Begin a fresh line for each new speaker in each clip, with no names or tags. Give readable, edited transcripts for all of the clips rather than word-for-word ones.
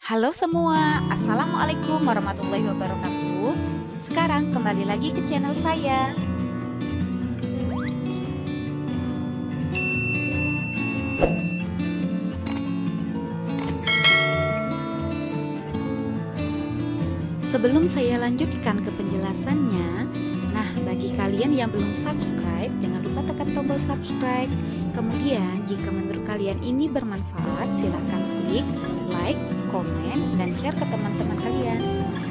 Halo semua, Assalamualaikum warahmatullahi wabarakatuh. Sekarang kembali lagi ke channel saya. Sebelum saya lanjutkan ke penjelasannya, nah bagi kalian yang belum subscribe, jangan lupa tekan tombol subscribe. Kemudian jika menurut kalian ini bermanfaat, silahkan klik like, komen, dan share ke teman-teman kalian.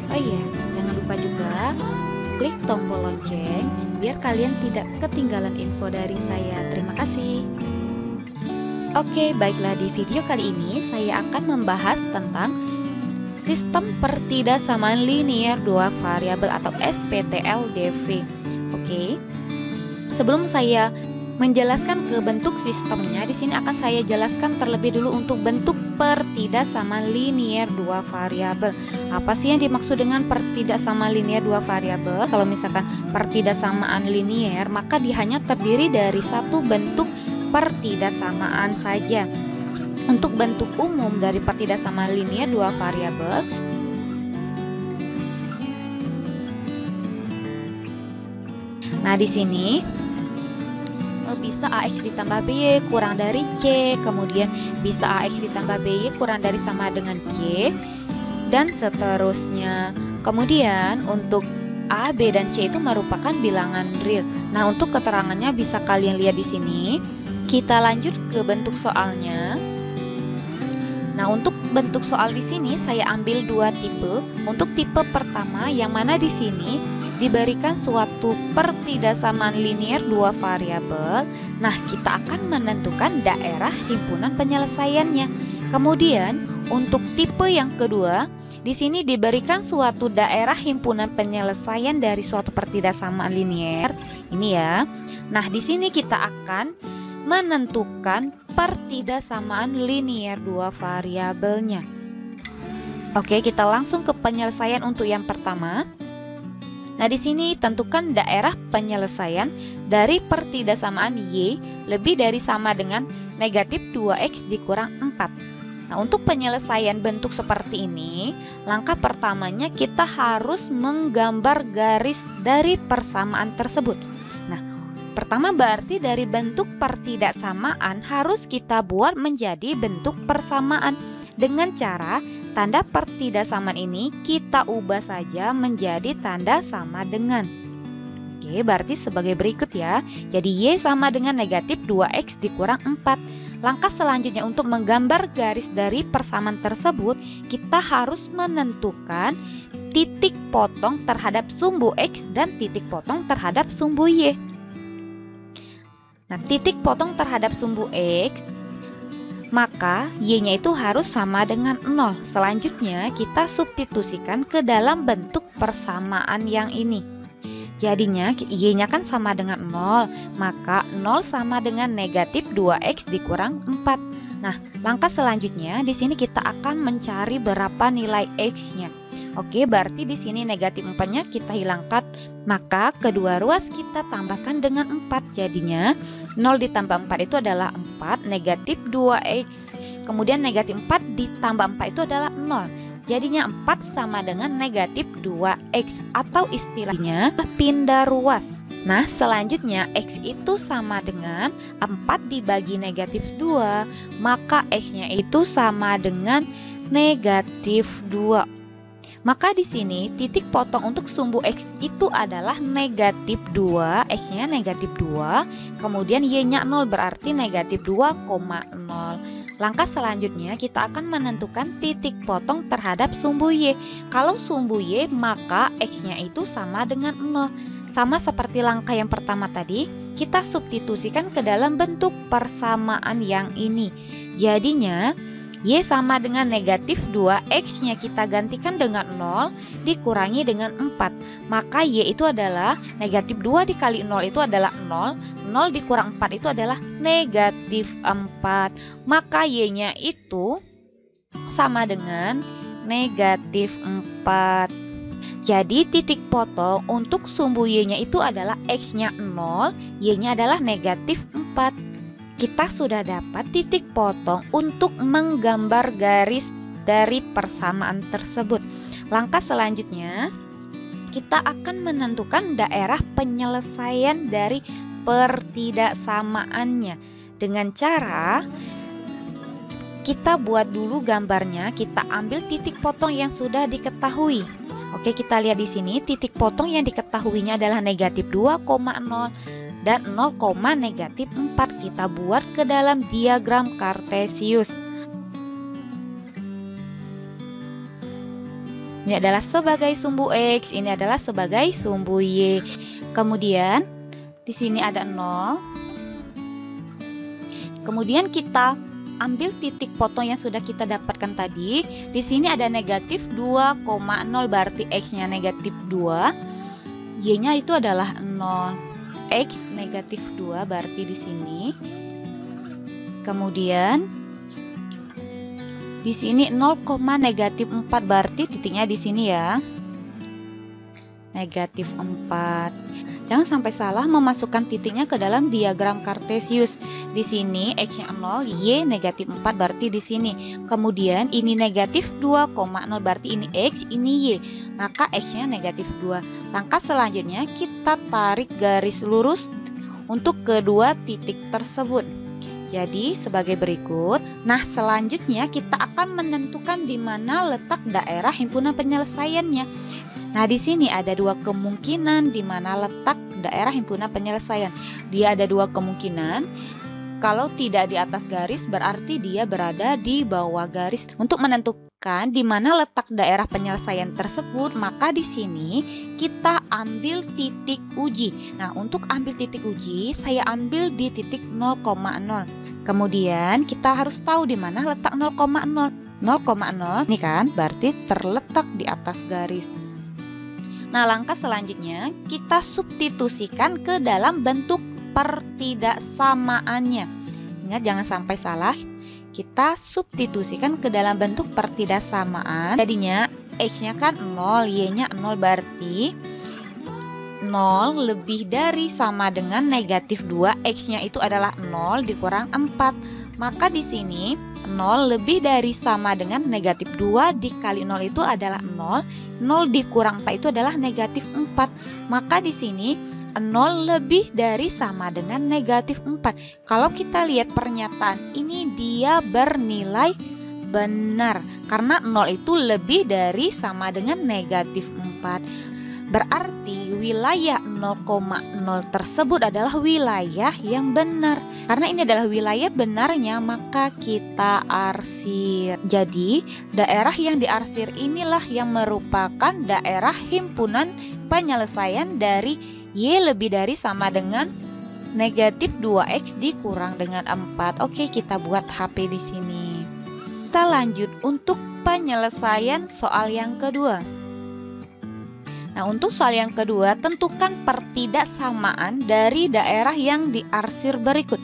Oh iya, jangan lupa juga klik tombol lonceng biar kalian tidak ketinggalan info dari saya. Terima kasih. Oke, baiklah, di video kali ini saya akan membahas tentang sistem pertidaksamaan linear dua variabel atau SPTLDV. Oke. Sebelum saya menjelaskan ke bentuk sistemnya, di sini akan saya jelaskan terlebih dulu untuk bentuk pertidaksamaan linear dua variabel. Apa sih yang dimaksud dengan pertidaksamaan linear dua variabel? Kalau misalkan pertidaksamaan linear, maka dia hanya terdiri dari satu bentuk pertidaksamaan saja. Untuk bentuk umum dari pertidaksamaan linear dua variabel, nah di sini bisa AX ditambah BY kurang dari C, kemudian bisa AX ditambah BY kurang dari sama dengan C, dan seterusnya. Kemudian untuk A, B, dan C itu merupakan bilangan real. Nah, untuk keterangannya bisa kalian lihat di sini. Kita lanjut ke bentuk soalnya. Nah, untuk bentuk soal di sini saya ambil dua tipe. Untuk tipe pertama yang mana di sini diberikan suatu pertidaksamaan linear dua variabel. Nah, kita akan menentukan daerah himpunan penyelesaiannya. Kemudian, untuk tipe yang kedua, di sini diberikan suatu daerah himpunan penyelesaian dari suatu pertidaksamaan linear. Ini ya. Nah, di sini kita akan menentukan pertidaksamaan linear dua variabelnya. Oke, kita langsung ke penyelesaian untuk yang pertama. Nah, di sini tentukan daerah penyelesaian dari pertidaksamaan Y lebih dari sama dengan negatif 2X dikurang 4. Nah, untuk penyelesaian bentuk seperti ini, langkah pertamanya kita harus menggambar garis dari persamaan tersebut. Pertama berarti dari bentuk pertidaksamaan harus kita buat menjadi bentuk persamaan dengan cara tanda pertidaksamaan ini kita ubah saja menjadi tanda sama dengan. Oke, berarti sebagai berikut ya. Jadi Y sama dengan negatif 2X dikurang 4. Langkah selanjutnya untuk menggambar garis dari persamaan tersebut, kita harus menentukan titik potong terhadap sumbu X dan titik potong terhadap sumbu Y. Nah, titik potong terhadap sumbu X, maka Y-nya itu harus sama dengan 0. Selanjutnya kita substitusikan ke dalam bentuk persamaan yang ini. Jadinya Y-nya kan sama dengan 0, maka 0 sama dengan negatif 2X dikurang 4. Nah, langkah selanjutnya di sini kita akan mencari berapa nilai X-nya. Oke, berarti di sini negatif 4-nya kita hilangkan, maka kedua ruas kita tambahkan dengan 4. Jadinya 0 ditambah 4 itu adalah 4, negatif 2X. Kemudian negatif 4 ditambah 4 itu adalah 0. Jadinya 4 sama dengan negatif 2X atau istilahnya pindah ruas. Nah, selanjutnya X itu sama dengan 4 dibagi negatif 2, maka X-nya itu sama dengan negatif 2. Maka di sini titik potong untuk sumbu X itu adalah negatif 2, X-nya negatif 2, kemudian Y-nya 0 berarti negatif 2,0. Langkah selanjutnya kita akan menentukan titik potong terhadap sumbu Y. Kalau sumbu Y maka X-nya itu sama dengan 0. Sama seperti langkah yang pertama tadi, kita substitusikan ke dalam bentuk persamaan yang ini. Jadinya Y sama dengan negatif 2, X-nya kita gantikan dengan 0, dikurangi dengan 4. Maka Y itu adalah negatif 2 dikali 0 itu adalah 0, 0 dikurang 4 itu adalah negatif 4. Maka Y-nya itu sama dengan negatif 4. Jadi titik potong untuk sumbu Y-nya itu adalah X-nya 0, Y-nya adalah negatif 4. Kita sudah dapat titik potong untuk menggambar garis dari persamaan tersebut. Langkah selanjutnya, kita akan menentukan daerah penyelesaian dari pertidaksamaannya dengan cara kita buat dulu gambarnya, kita ambil titik potong yang sudah diketahui. Oke, kita lihat di sini titik potong yang diketahuinya adalah negatif 2,0 dan 0,-4. Kita buat ke dalam diagram Kartesius. Ini adalah sebagai sumbu X, ini adalah sebagai sumbu Y. Kemudian di sini ada 0. Kemudian kita ambil titik potong yang sudah kita dapatkan tadi. Di sini ada negatif 2,0, berarti X-nya negatif 2. Y-nya itu adalah 0. X negatif 2 berarti di sini. Kemudian di sini 0,-4 berarti titiknya di sini ya. Negatif 4. Jangan sampai salah memasukkan titiknya ke dalam diagram Kartesius. Di sini X-nya 0, Y negatif 4 berarti di sini. Kemudian ini negatif 2,0 berarti ini X, ini Y. Maka X-nya negatif 2. Langkah selanjutnya kita tarik garis lurus untuk kedua titik tersebut. Jadi sebagai berikut. Nah, selanjutnya kita akan menentukan di mana letak daerah himpunan penyelesaiannya. Nah, di sini ada dua kemungkinan di mana letak daerah himpunan penyelesaian. Dia ada dua kemungkinan. Kalau tidak di atas garis berarti dia berada di bawah garis. Untuk menentukan di mana letak daerah penyelesaian tersebut, maka di sini kita ambil titik uji. Nah, untuk ambil titik uji, saya ambil di titik 0,0. Kemudian kita harus tahu di mana letak 0,0. 0,0 ini kan berarti terletak di atas garis. Nah, langkah selanjutnya kita substitusikan ke dalam bentuk pertidaksamaannya. Ingat, jangan sampai salah. Kita substitusikan ke dalam bentuk pertidaksamaan. Jadinya X-nya kan 0, Y-nya 0 berarti 0 lebih dari sama dengan negatif 2. X-nya itu adalah 0 dikurang 4. Maka di sini 0 lebih dari sama dengan negatif 2 dikali 0 itu adalah 0. 0 dikurang 4 itu adalah negatif 4. Maka di sini 0 lebih dari sama dengan negatif 4. Kalau kita lihat pernyataan ini, dia bernilai benar karena 0 itu lebih dari sama dengan negatif 4. Berarti wilayah 0,0 tersebut adalah wilayah yang benar. Karena ini adalah wilayah benarnya, maka kita arsir. Jadi, daerah yang diarsir inilah yang merupakan daerah himpunan penyelesaian dari Y lebih dari sama dengan negatif 2X dikurang dengan 4. Oke, kita buat HP di sini. Kita lanjut untuk penyelesaian soal yang kedua. Nah, untuk soal yang kedua, tentukan pertidaksamaan dari daerah yang diarsir berikut.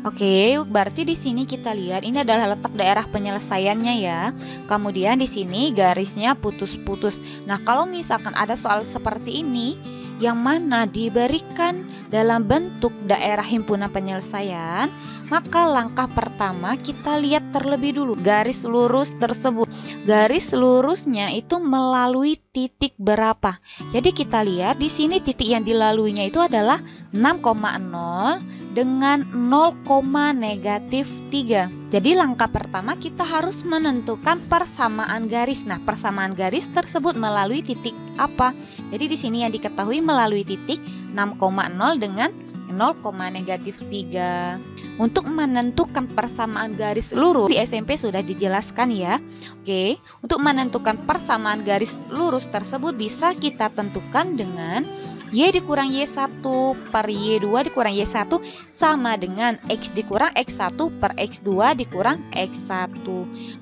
Oke, berarti di sini kita lihat ini adalah letak daerah penyelesaiannya ya. Kemudian di sini garisnya putus-putus. Nah, kalau misalkan ada soal seperti ini yang mana diberikan dalam bentuk daerah himpunan penyelesaian, maka langkah pertama kita lihat terlebih dulu garis lurus tersebut. Garis lurusnya itu melalui titik berapa? Jadi kita lihat di sini titik yang dilaluinya itu adalah 6,0 dengan 0,-3. Jadi langkah pertama kita harus menentukan persamaan garis. Nah, persamaan garis tersebut melalui titik apa? Jadi di sini yang diketahui melalui titik 6,0 dengan 0,-3. Untuk menentukan persamaan garis lurus di SMP sudah dijelaskan ya. Oke, untuk menentukan persamaan garis lurus tersebut bisa kita tentukan dengan Y dikurang Y1 per Y2 dikurang Y1 sama dengan X dikurang X1 per X2 dikurang X1.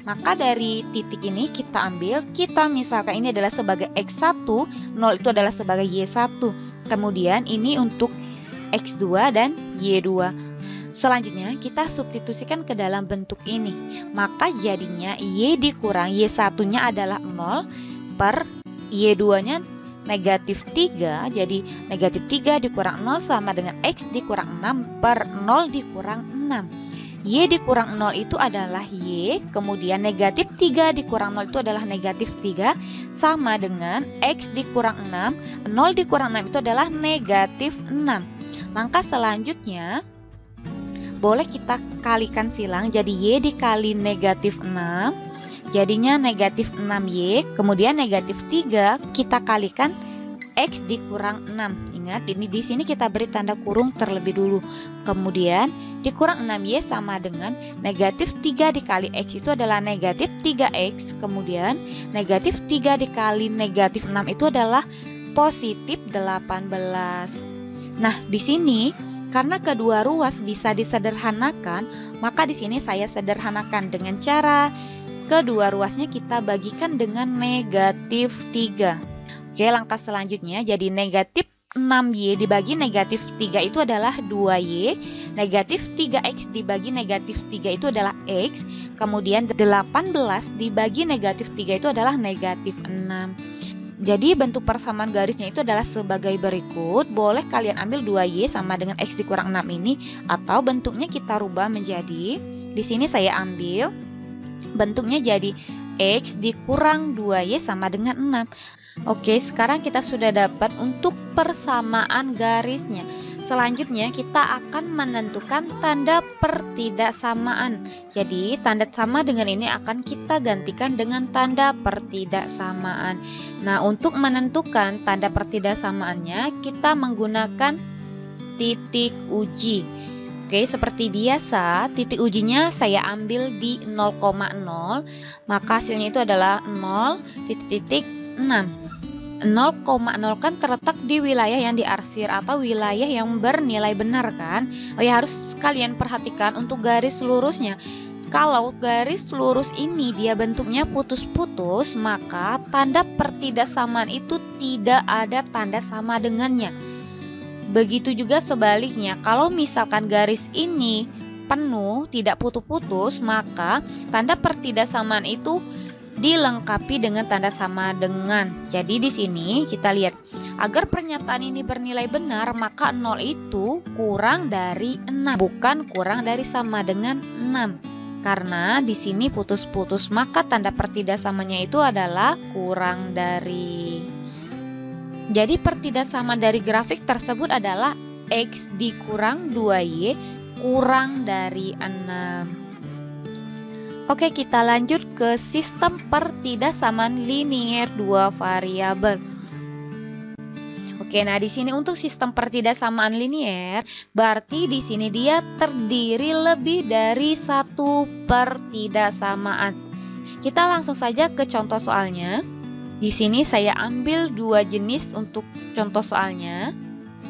Maka dari titik ini kita ambil, kita misalkan ini adalah sebagai X1, 0 itu adalah sebagai Y1. Kemudian ini untuk X2 dan Y2. Selanjutnya kita substitusikan ke dalam bentuk ini. Maka jadinya Y dikurang Y1-nya adalah 0 per Y2-nya negatif 3. Jadi negatif 3 dikurang 0 sama dengan X dikurang 6 per 0 dikurang 6. Y dikurang 0 itu adalah Y, kemudian negatif 3 dikurang 0 itu adalah negatif 3, sama dengan X dikurang 6, 0 dikurang 6 itu adalah negatif 6. Langkah selanjutnya, boleh kita kalikan silang, jadi Y dikali negatif 6, jadinya negatif 6Y, kemudian negatif 3 kita kalikan X dikurang 6. Ingat, ini di sini kita beri tanda kurung terlebih dulu. Kemudian dikurang 6Y sama dengan negatif 3 dikali X itu adalah negatif 3X. Kemudian negatif 3 dikali negatif 6 itu adalah positif 18. Nah, di sini karena kedua ruas bisa disederhanakan, maka di sini saya sederhanakan dengan cara kedua ruasnya kita bagikan dengan negatif 3. Oke, langkah selanjutnya jadi negatif 6Y dibagi negatif 3 itu adalah 2Y, negatif 3X dibagi negatif 3 itu adalah X, kemudian 18 dibagi negatif 3 itu adalah negatif 6. Jadi bentuk persamaan garisnya itu adalah sebagai berikut. Boleh kalian ambil 2Y sama dengan X dikurang 6 ini, atau bentuknya kita rubah menjadi, di sini saya ambil bentuknya jadi X dikurang 2Y sama dengan 6. Oke, sekarang kita sudah dapat untuk persamaan garisnya. Selanjutnya kita akan menentukan tanda pertidaksamaan. Jadi tanda sama dengan ini akan kita gantikan dengan tanda pertidaksamaan. Nah, untuk menentukan tanda pertidaksamaannya kita menggunakan titik uji. Oke, seperti biasa titik ujinya saya ambil di 0,0, maka hasilnya itu adalah 0,6. 0,0 kan terletak di wilayah yang diarsir atau wilayah yang bernilai benar kan. Oh ya, harus kalian perhatikan untuk garis lurusnya. Kalau garis lurus ini dia bentuknya putus-putus, maka tanda pertidaksamaan itu tidak ada tanda sama dengannya. Begitu juga sebaliknya, kalau misalkan garis ini penuh, tidak putus-putus, maka tanda pertidaksamaan itu dilengkapi dengan tanda sama dengan. Jadi di sini kita lihat, agar pernyataan ini bernilai benar, maka 0 itu kurang dari 6, bukan kurang dari sama dengan 6. Karena di sini putus-putus, maka tanda pertidaksamanya itu adalah kurang dari. Jadi pertidaksamaan dari grafik tersebut adalah X dikurang 2Y kurang dari 6. Oke, kita lanjut ke sistem pertidaksamaan linier dua variabel. Oke, nah di sini untuk sistem pertidaksamaan linier, berarti di sini dia terdiri lebih dari satu pertidaksamaan. Kita langsung saja ke contoh soalnya. Di sini saya ambil dua jenis untuk contoh soalnya.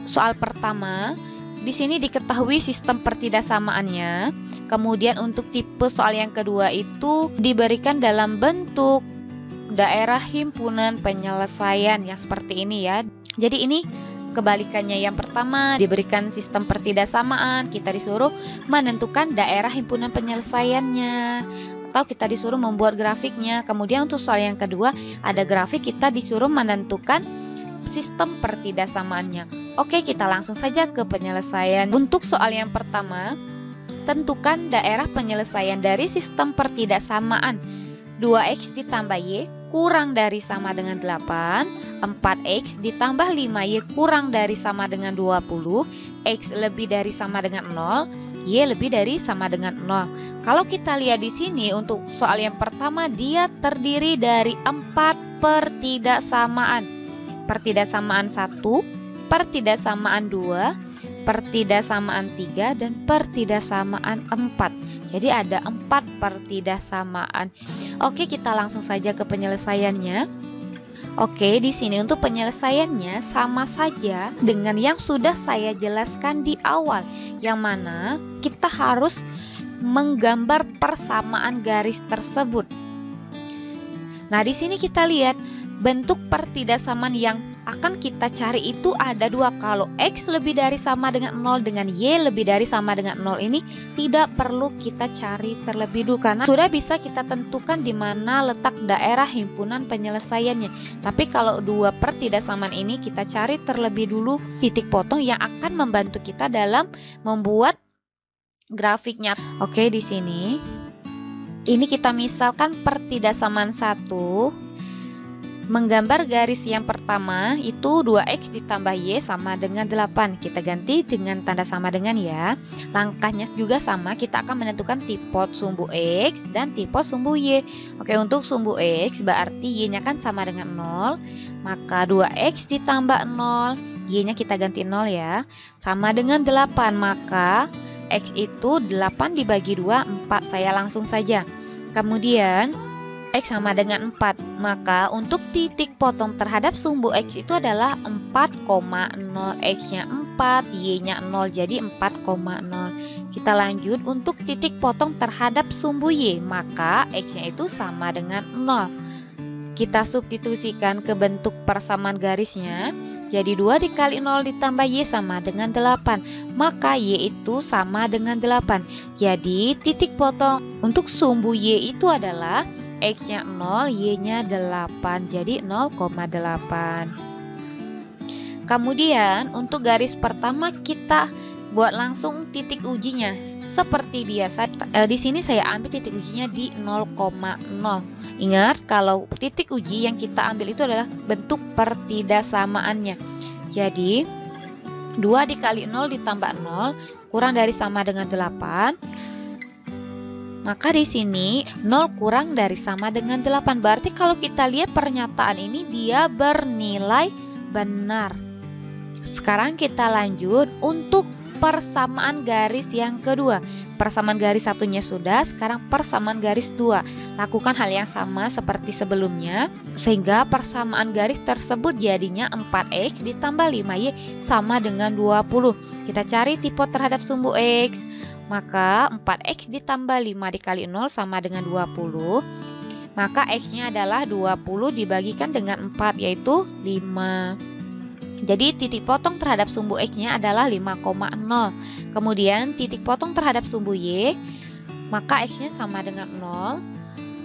Soal pertama, di sini diketahui sistem pertidaksamaannya. Kemudian untuk tipe soal yang kedua itu diberikan dalam bentuk daerah himpunan penyelesaian yang seperti ini ya. Jadi ini kebalikannya, yang pertama diberikan sistem pertidaksamaan, kita disuruh menentukan daerah himpunan penyelesaiannya, atau kita disuruh membuat grafiknya. Kemudian untuk soal yang kedua ada grafik, kita disuruh menentukan sistem pertidaksamaannya. Oke, kita langsung saja ke penyelesaian. Untuk soal yang pertama, tentukan daerah penyelesaian dari sistem pertidaksamaan 2X ditambah Y kurang dari sama dengan 8, 4X ditambah 5Y kurang dari sama dengan 20, X lebih dari sama dengan 0, Y lebih dari sama dengan 0. Kalau kita lihat di sini untuk soal yang pertama, dia terdiri dari 4 pertidaksamaan. Pertidaksamaan 1, pertidaksamaan 2, pertidaksamaan 3, dan pertidaksamaan 4. Jadi ada 4 pertidaksamaan. Oke, kita langsung saja ke penyelesaiannya. Oke, di sini untuk penyelesaiannya sama saja dengan yang sudah saya jelaskan di awal, yang mana kita harus menggambar persamaan garis tersebut. Nah, di sini kita lihat bentuk pertidaksamaan yang akan kita cari itu ada dua. Kalau X lebih dari sama dengan 0 dengan Y lebih dari sama dengan 0 ini tidak perlu kita cari terlebih dulu, karena sudah bisa kita tentukan di mana letak daerah himpunan penyelesaiannya. Tapi kalau dua pertidaksamaan ini kita cari terlebih dulu titik potong yang akan membantu kita dalam membuat grafiknya. Oke, di sini ini kita misalkan pertidaksamaan 1. Menggambar garis yang pertama itu 2x ditambah y sama dengan 8. Kita ganti dengan tanda sama dengan ya. Langkahnya juga sama, kita akan menentukan tipe sumbu x dan tipe sumbu y. Oke, untuk sumbu x berarti y-nya kan sama dengan 0. Maka 2x ditambah 0, y-nya kita ganti 0 ya. Sama dengan 8, maka x itu 8 dibagi 2, 4. Saya langsung saja. Kemudian X sama dengan 4. Maka untuk titik potong terhadap sumbu X itu adalah 4,0. X-nya 4, Y-nya 0, jadi 4,0. Kita lanjut untuk titik potong terhadap sumbu Y, maka X-nya itu sama dengan 0. Kita substitusikan ke bentuk persamaan garisnya. Jadi 2 dikali 0 ditambah Y sama dengan 8. Maka Y itu sama dengan 8. Jadi titik potong untuk sumbu Y itu adalah X-nya 0, Y-nya 8, jadi 0,8. Kemudian untuk garis pertama kita buat langsung titik ujinya. Seperti biasa, di sini saya ambil titik ujinya di 0,0. Ingat, kalau titik uji yang kita ambil itu adalah bentuk pertidaksamaannya. Jadi 2 dikali 0 ditambah 0 kurang dari sama dengan 8. Maka di sini 0 kurang dari sama dengan 8. Berarti kalau kita lihat pernyataan ini dia bernilai benar. Sekarang kita lanjut untuk persamaan garis yang kedua. Persamaan garis satunya sudah, sekarang persamaan garis 2. Lakukan hal yang sama seperti sebelumnya, sehingga persamaan garis tersebut jadinya 4x ditambah 5y sama dengan 20. Kita cari tipe terhadap sumbu x. Maka 4x ditambah 5 dikali 0 sama dengan 20. Maka x-nya adalah 20 dibagikan dengan 4, yaitu 5. Jadi titik potong terhadap sumbu x-nya adalah 5,0. Kemudian titik potong terhadap sumbu y, maka x-nya sama dengan 0.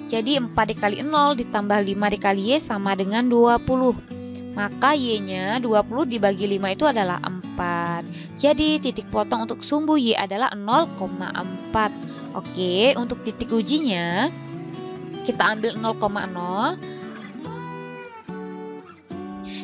Jadi 4 dikali 0 ditambah 5 dikali y sama dengan 20. Maka y-nya 20 dibagi 5 itu adalah 4. Jadi titik potong untuk sumbu y adalah 0,4. Oke, untuk titik ujinya kita ambil 0,0.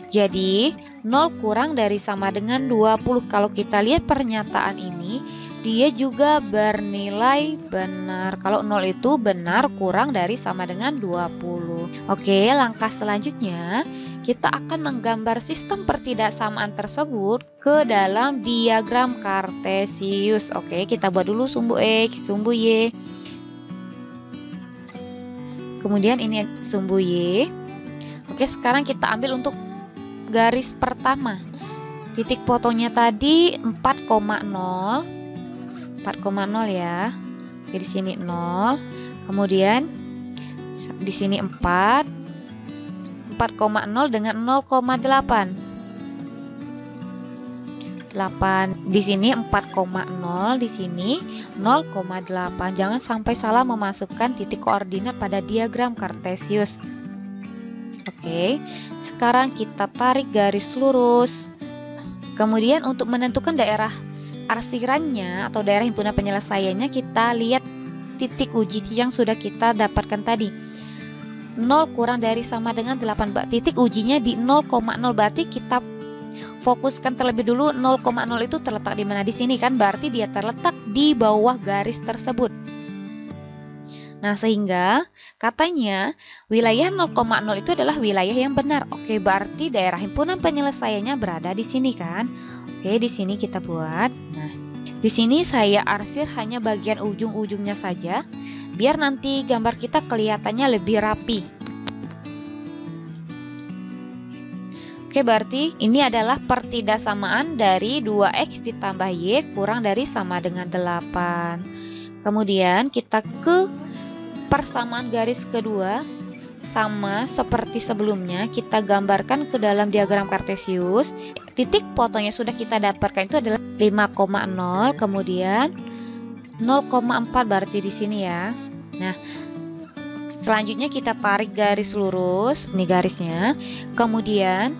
Jadi 0 kurang dari sama dengan 20. Kalau kita lihat pernyataan ini, dia juga bernilai benar. Kalau 0 itu benar kurang dari sama dengan 20. Oke, langkah selanjutnya kita akan menggambar sistem pertidaksamaan tersebut ke dalam diagram kartesius. Oke, kita buat dulu sumbu X, sumbu Y. Kemudian ini sumbu Y. Oke, sekarang kita ambil untuk garis pertama. Titik potongnya tadi 4,0. 4,0 ya. Oke, di sini 0. Kemudian di sini 4. 4,0 dengan 0,8. 8 di sini 4,0, di sini 0,8. Jangan sampai salah memasukkan titik koordinat pada diagram kartesius. Oke, sekarang kita tarik garis lurus. Kemudian untuk menentukan daerah arsirannya atau daerah himpunan penyelesaiannya, kita lihat titik uji yang sudah kita dapatkan tadi. 0 kurang dari sama dengan 8. Titik ujinya di 0,0, berarti kita fokuskan terlebih dulu 0,0 itu terletak di mana. Di sini kan, berarti dia terletak di bawah garis tersebut. Nah, sehingga katanya wilayah 0,0 itu adalah wilayah yang benar. Oke, berarti daerah himpunan penyelesaiannya berada di sini kan. Oke, di sini kita buat. Nah, di sini saya arsir hanya bagian ujung-ujungnya saja, biar nanti gambar kita kelihatannya lebih rapi. Oke, berarti ini adalah pertidaksamaan dari 2x ditambah y kurang dari sama dengan 8. Kemudian kita ke persamaan garis kedua. Sama seperti sebelumnya, kita gambarkan ke dalam diagram kartesius. Titik potongnya sudah kita dapatkan itu adalah 5,0, kemudian 0,4, berarti di sini ya. Nah, selanjutnya kita tarik garis lurus, ini garisnya. Kemudian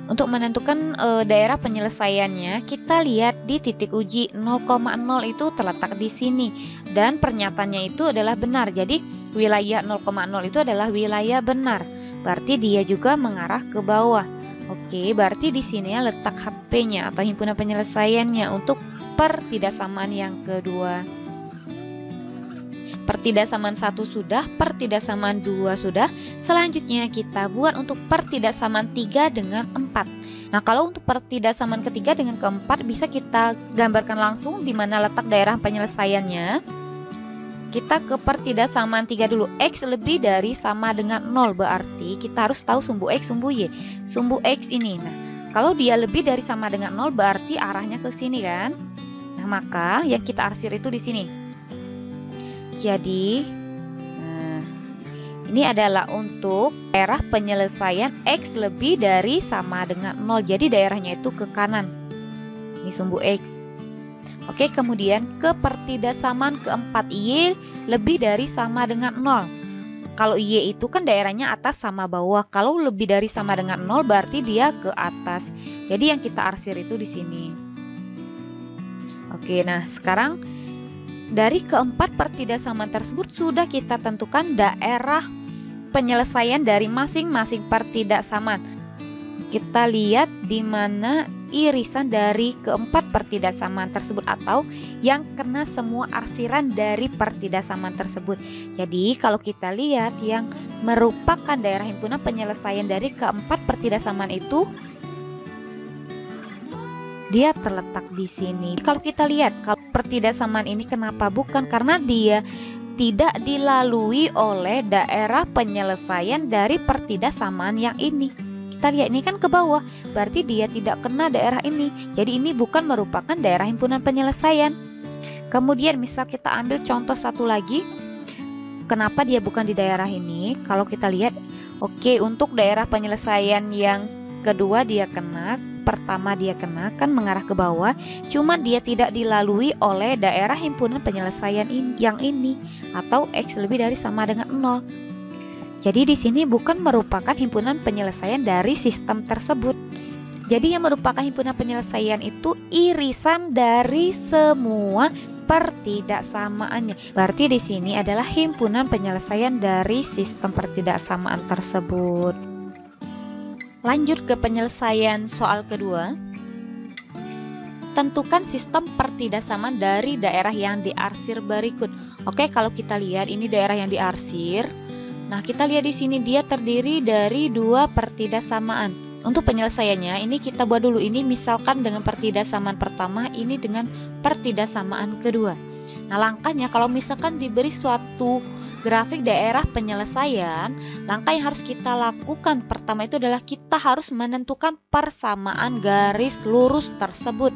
Untuk menentukan daerah penyelesaiannya, kita lihat di titik uji 0,0 itu terletak di sini dan pernyataannya itu adalah benar. Jadi wilayah 0,0 itu adalah wilayah benar. Berarti dia juga mengarah ke bawah. Oke, berarti di sini ya letak HP-nya atau himpunan penyelesaiannya untuk pertidaksamaan yang kedua. Pertidaksamaan 1 sudah, pertidaksamaan 2 sudah. Selanjutnya kita buat untuk pertidaksamaan 3 dengan 4. Nah, kalau untuk pertidaksamaan ketiga dengan keempat bisa kita gambarkan langsung di mana letak daerah penyelesaiannya. Kita ke pertidaksamaan 3 dulu. X lebih dari sama dengan 0, berarti kita harus tahu sumbu X, sumbu Y. Sumbu X ini. Nah, kalau dia lebih dari sama dengan 0 berarti arahnya ke sini kan? Nah, maka yang kita arsir itu di sini. Jadi, ini adalah untuk daerah penyelesaian X lebih dari sama dengan 0. Jadi daerahnya itu ke kanan. Ini sumbu X. Oke, kemudian ke pertidaksamaan keempat, Y lebih dari sama dengan 0. Kalau Y itu kan daerahnya atas sama bawah. Kalau lebih dari sama dengan 0 berarti dia ke atas. Jadi yang kita arsir itu di sini. Oke, nah sekarang dari keempat pertidaksamaan tersebut sudah kita tentukan daerah penyelesaian dari masing-masing pertidaksamaan. Kita lihat di mana irisan dari keempat pertidaksamaan tersebut atau yang kena semua arsiran dari pertidaksamaan tersebut. Jadi kalau kita lihat yang merupakan daerah himpunan penyelesaian dari keempat pertidaksamaan itu, dia terletak di sini. Kalau kita lihat kalau pertidaksamaan ini kenapa bukan, karena dia tidak dilalui oleh daerah penyelesaian dari pertidaksamaan yang ini. Kita lihat ini kan ke bawah, berarti dia tidak kena daerah ini. Jadi ini bukan merupakan daerah himpunan penyelesaian. Kemudian misal kita ambil contoh satu lagi, kenapa dia bukan di daerah ini? Kalau kita lihat, oke, untuk daerah penyelesaian yang kedua dia kena, pertama dia kena kan mengarah ke bawah, cuma dia tidak dilalui oleh daerah himpunan penyelesaian yang ini atau X lebih dari sama dengan 0. Jadi di sini bukan merupakan himpunan penyelesaian dari sistem tersebut. Jadi yang merupakan himpunan penyelesaian itu irisan dari semua pertidaksamaannya. Berarti di sini adalah himpunan penyelesaian dari sistem pertidaksamaan tersebut. Lanjut ke penyelesaian soal kedua. Tentukan sistem pertidaksamaan dari daerah yang diarsir berikut. Oke, kalau kita lihat ini daerah yang diarsir. Nah, kita lihat di sini dia terdiri dari dua pertidaksamaan. Untuk penyelesaiannya ini kita buat dulu, ini misalkan dengan pertidaksamaan pertama, ini dengan pertidaksamaan kedua. Nah, langkahnya kalau misalkan diberi suatu grafik daerah penyelesaian, langkah yang harus kita lakukan pertama itu adalah kita harus menentukan persamaan garis lurus tersebut.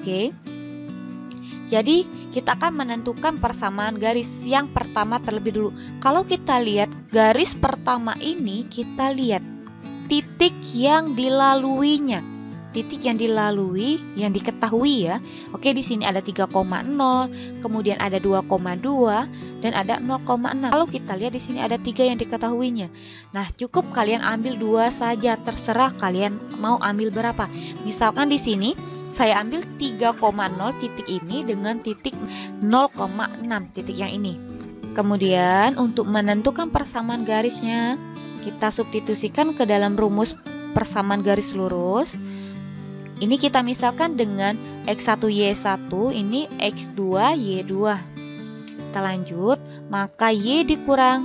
Oke. Jadi kita akan menentukan persamaan garis yang pertama terlebih dulu. Kalau kita lihat garis pertama ini, kita lihat titik yang dilaluinya. Titik yang dilalui, yang diketahui ya. Oke, di sini ada 3,0, kemudian ada 2,2 dan ada 0,6. Kalau kita lihat di sini ada 3 yang diketahuinya. Nah, cukup kalian ambil 2 saja, terserah kalian mau ambil berapa. Misalkan di sini saya ambil 3,0 titik ini dengan titik 0,6 titik yang ini. Kemudian untuk menentukan persamaan garisnya, kita substitusikan ke dalam rumus persamaan garis lurus. Ini kita misalkan dengan X1Y1, ini X2 Y2. Kita lanjut, maka Y dikurang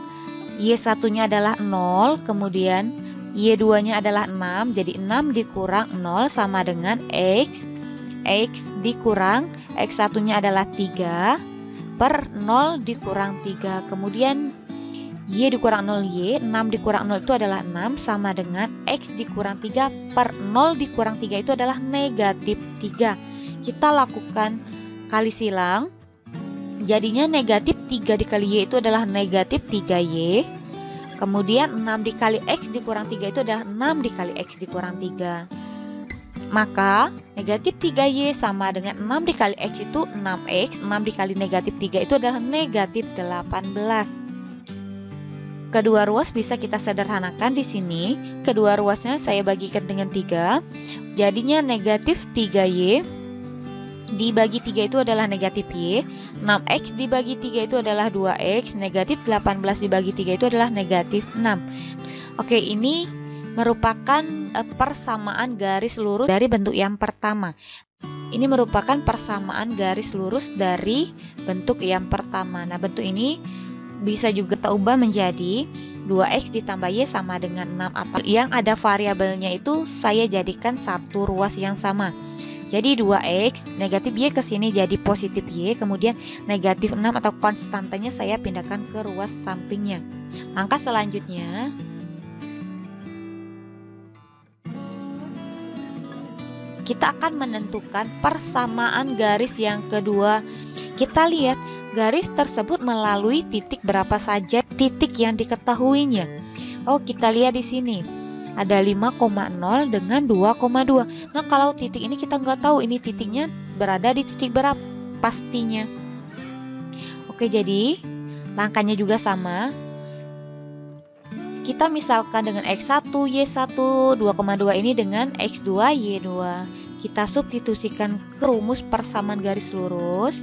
Y1-nya adalah 0, kemudian Y2-nya adalah 6, jadi 6 dikurang 0 sama dengan X. X dikurang X1-nya adalah 3 per 0 dikurang 3, kemudian Y dikurang 0Y, 6 dikurang 0 itu adalah 6 sama dengan X dikurang 3 per 0 dikurang 3 itu adalah negatif 3. Kita lakukan kali silang, jadinya negatif 3 dikali Y itu adalah negatif 3Y. Kemudian 6 dikali X dikurang 3 itu adalah 6 dikali X dikurang 3. Maka negatif 3Y sama dengan 6 dikali X itu 6X, 6 dikali negatif 3 itu adalah negatif 18. kedua ruas bisa kita sederhanakan di sini. Kedua ruasnya saya bagikan dengan 3. Jadinya negatif 3Y dibagi 3 itu adalah negatif Y. 6X dibagi 3 itu adalah 2X. Negatif 18 dibagi 3 itu adalah negatif 6. Oke, ini merupakan persamaan garis lurus dari bentuk yang pertama. Ini merupakan persamaan garis lurus dari bentuk yang pertama. Nah, bentuk ini bisa juga kita ubah menjadi 2X ditambah Y sama dengan 6, atau yang ada variabelnya itu saya jadikan satu ruas yang sama. Jadi 2X negatif Y ke sini jadi positif Y, kemudian negatif 6 atau konstantanya saya pindahkan ke ruas sampingnya. Langkah selanjutnya, kita akan menentukan persamaan garis yang kedua. Kita lihat garis tersebut melalui titik berapa saja titik yang diketahuinya. Oh, kita lihat di sini ada 5,0 dengan 2,2. Nah, kalau titik ini kita nggak tahu ini titiknya berada di titik berapa pastinya. Oke, jadi langkahnya juga sama. Kita misalkan dengan X1, Y1, 2,2 ini dengan X2, Y2. Kita substitusikan ke rumus persamaan garis lurus.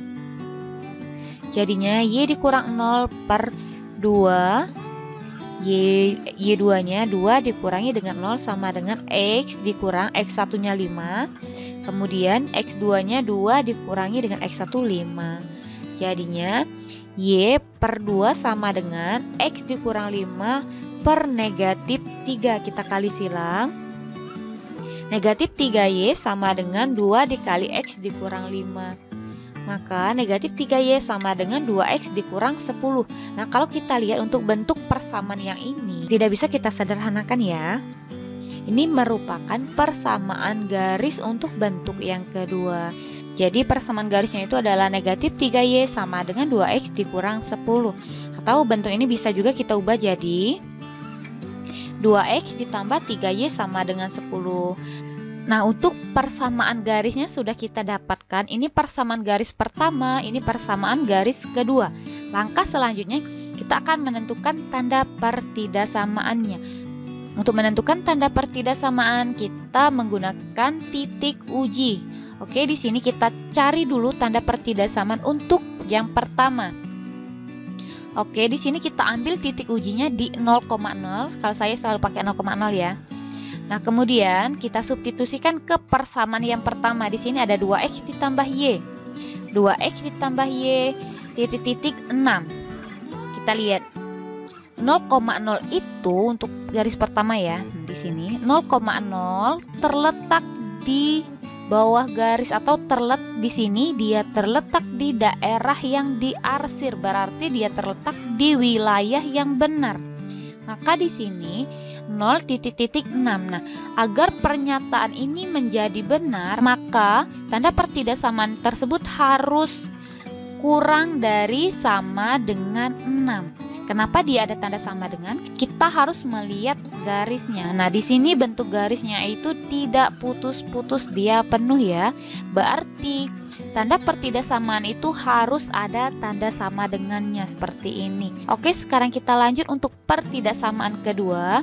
Jadinya Y dikurang 0 per 2, Y2 nya 2 dikurangi dengan 0 sama dengan X dikurang X1 nya 5. Kemudian X2 nya 2 dikurangi dengan X1 5. Jadinya Y per 2 sama dengan X dikurang 5 per negatif 3. Kita kali silang. Negatif 3Y sama dengan 2 dikali X dikurang 5. Maka negatif 3Y sama dengan 2X dikurang 10. Nah, kalau kita lihat untuk bentuk persamaan yang ini tidak bisa kita sederhanakan ya. Ini merupakan persamaan garis untuk bentuk yang kedua. Jadi persamaan garisnya itu adalah negatif 3Y sama dengan 2X dikurang 10. Atau bentuk ini bisa juga kita ubah jadi 2X ditambah 3Y sama dengan 10. Nah, untuk persamaan garisnya sudah kita dapatkan. Ini persamaan garis pertama, ini persamaan garis kedua. Langkah selanjutnya kita akan menentukan tanda pertidasamaannya. Untuk menentukan tanda pertidasamaan kita menggunakan titik uji. Oke, di sini kita cari dulu tanda pertidasamaan untuk yang pertama. Oke, di sini kita ambil titik ujinya di 0,0. Kalau saya selalu pakai 0,0 ya. Nah, kemudian kita substitusikan ke persamaan yang pertama. Di sini ada 2X ditambah Y. 2X ditambah Y titik-titik 6. Kita lihat 0,0 itu untuk garis pertama ya. Di sini 0,0 terletak di bawah garis atau di sini dia terletak di daerah yang diarsir. Berarti dia terletak di wilayah yang benar. Maka di sini 0,6. Nah, agar pernyataan ini menjadi benar, maka tanda pertidasamaan tersebut harus kurang dari sama dengan 6. Kenapa dia ada tanda sama dengan? Kita harus melihat garisnya. Nah, di sini bentuk garisnya itu tidak putus-putus, dia penuh ya. Berarti tanda pertidasamaan itu harus ada tanda sama dengannya seperti ini. Oke, sekarang kita lanjut untuk pertidasamaan kedua.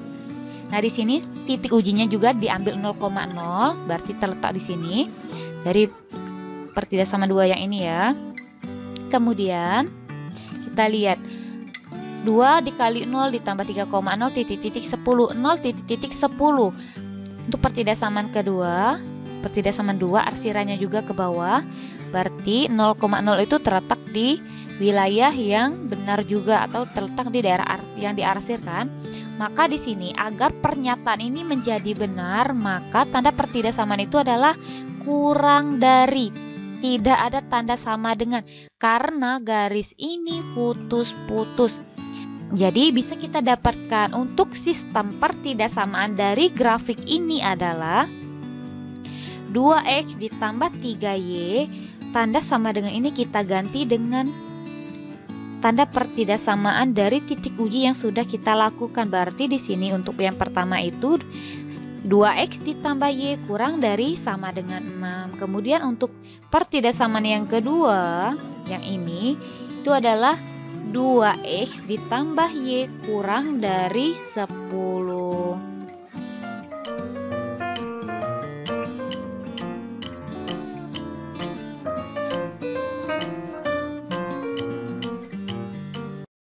Nah, di sini titik ujinya juga diambil 0,0, berarti terletak di sini dari pertidasamaan 2 yang ini ya. Kemudian kita lihat 2 dikali 0 ditambah 3,0 titik-titik 10. 0 titik-titik 10. Untuk pertidasamaan kedua, pertidasamaan 2 arsirannya juga ke bawah. Berarti 0,0 itu terletak di wilayah yang benar juga atau terletak di daerah yang diarsirkan. Maka di sini agar pernyataan ini menjadi benar, maka tanda pertidasamaan itu adalah kurang dari. Tidak ada tanda sama dengan karena garis ini putus-putus. Jadi bisa kita dapatkan untuk sistem pertidasamaan dari grafik ini adalah 2X ditambah 3Y. Tanda sama dengan ini kita ganti dengan tanda pertidasamaan dari titik uji yang sudah kita lakukan. Berarti di sini untuk yang pertama itu 2X ditambah Y kurang dari sama dengan 6. Kemudian untuk pertidasamaan yang kedua, yang ini itu adalah 2x ditambah y kurang dari 10.